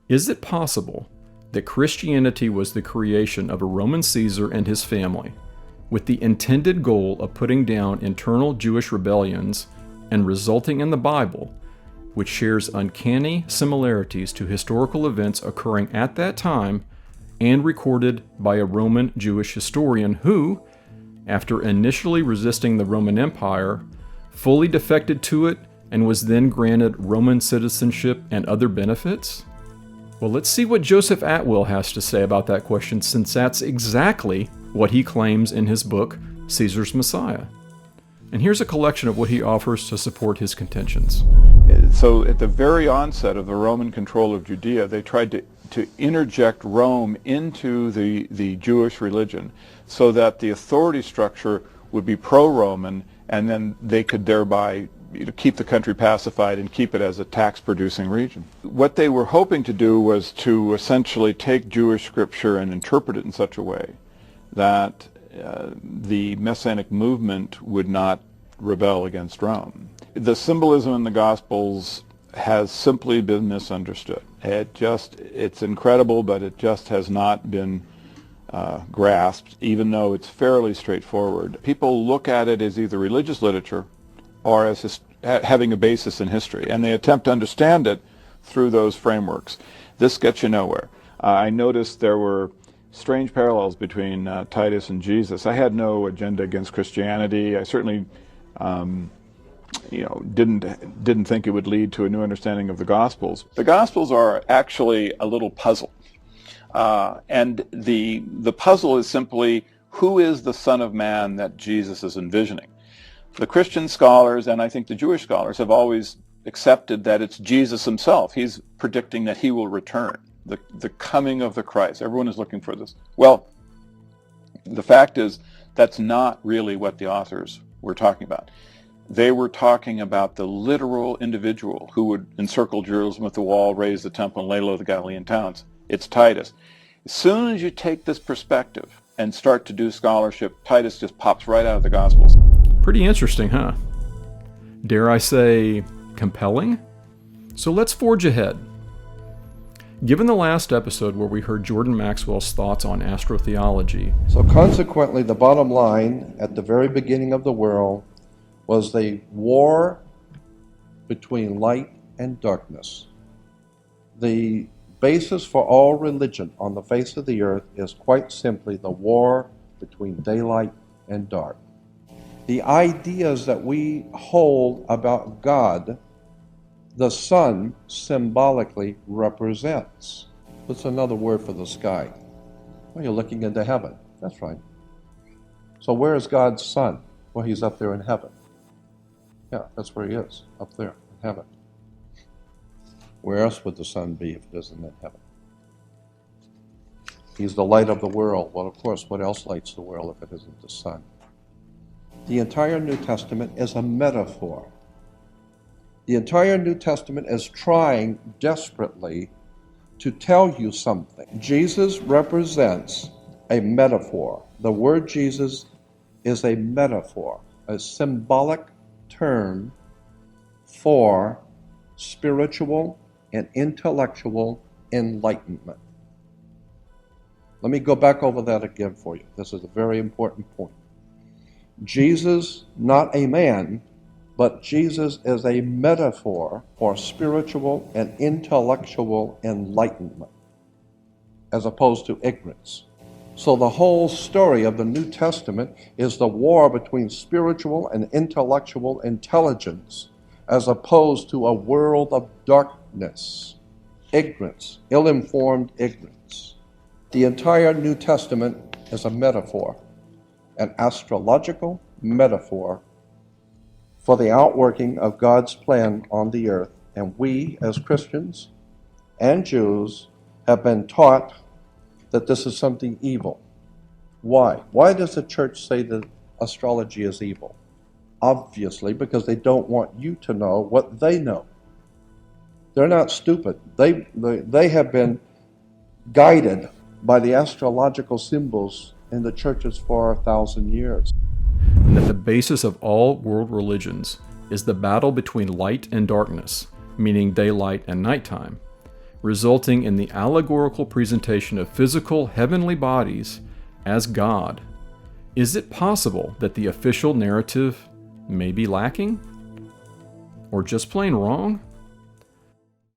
Is it possible that Christianity was the creation of a Roman Caesar and his family, with the intended goal of putting down internal Jewish rebellions and resulting in the Bible, which shares uncanny similarities to historical events occurring at that time and recorded by a Roman Jewish historian who, after initially resisting the Roman Empire, fully defected to it and was then granted Roman citizenship and other benefits? Well, let's see what Joseph Atwill has to say about that question, since that's exactly what he claims in his book, Caesar's Messiah. And here's a collection of what he offers to support his contentions. So at the very onset of the Roman control of Judea, they tried to interject Rome into the Jewish religion so that the authority structure would be pro-Roman, and then they could thereby keep the country pacified and keep it as a tax-producing region. What they were hoping to do was to essentially take Jewish scripture and interpret it in such a way that the Messianic movement would not rebel against Rome. The symbolism in the Gospels has simply been misunderstood. It's incredible, but it just has not been grasped, even though it's fairly straightforward. People look at it as either religious literature or as having a basis in history, and they attempt to understand it through those frameworks. This gets you nowhere. I noticed there were strange parallels between Titus and Jesus. I had no agenda against Christianity. I certainly didn't think it would lead to a new understanding of the Gospels. The Gospels are actually a little puzzle. And the puzzle is simply, who is the Son of Man that Jesus is envisioning? The Christian scholars, and I think the Jewish scholars, have always accepted that it's Jesus himself. He's predicting that he will return, the coming of the Christ. Everyone is looking for this. Well, the fact is, that's not really what the authors were talking about. They were talking about the literal individual who would encircle Jerusalem with the wall, raise the temple, and lay low the Galilean towns. It's Titus. As soon as you take this perspective and start to do scholarship, Titus just pops right out of the Gospels. Pretty interesting, huh? Dare I say, compelling? So let's forge ahead. Given the last episode where we heard Jordan Maxwell's thoughts on astro-theology. So consequently, the bottom line at the very beginning of the world was the war between light and darkness. The basis for all religion on the face of the earth is quite simply the war between daylight and dark. The ideas that we hold about God, the sun symbolically represents. What's another word for the sky? Well, you're looking into heaven. That's right. So where is God's sun? Well, he's up there in heaven. Yeah, that's where he is, up there in heaven. Where else would the sun be if it isn't in heaven? He's the light of the world. Well, of course, what else lights the world if it isn't the sun? The entire New Testament is a metaphor. The entire New Testament is trying desperately to tell you something. Jesus represents a metaphor. The word Jesus is a metaphor, a symbolic term for spiritual and intellectual enlightenment. Let me go back over that again for you. This is a very important point. Jesus, not a man, but Jesus is a metaphor for spiritual and intellectual enlightenment, as opposed to ignorance. So the whole story of the New Testament is the war between spiritual and intellectual intelligence, as opposed to a world of darkness, ignorance, ill-informed ignorance. The entire New Testament is a metaphor, an astrological metaphor for the outworking of God's plan on the earth. And we, as Christians and Jews, have been taught that this is something evil. Why? Why does the church say that astrology is evil? Obviously, because they don't want you to know what they know. They're not stupid. They have been guided by the astrological symbols in the churches for 1,000 years. And that the basis of all world religions is the battle between light and darkness, meaning daylight and nighttime, resulting in the allegorical presentation of physical heavenly bodies as God, is it possible that the official narrative may be lacking? Or just plain wrong?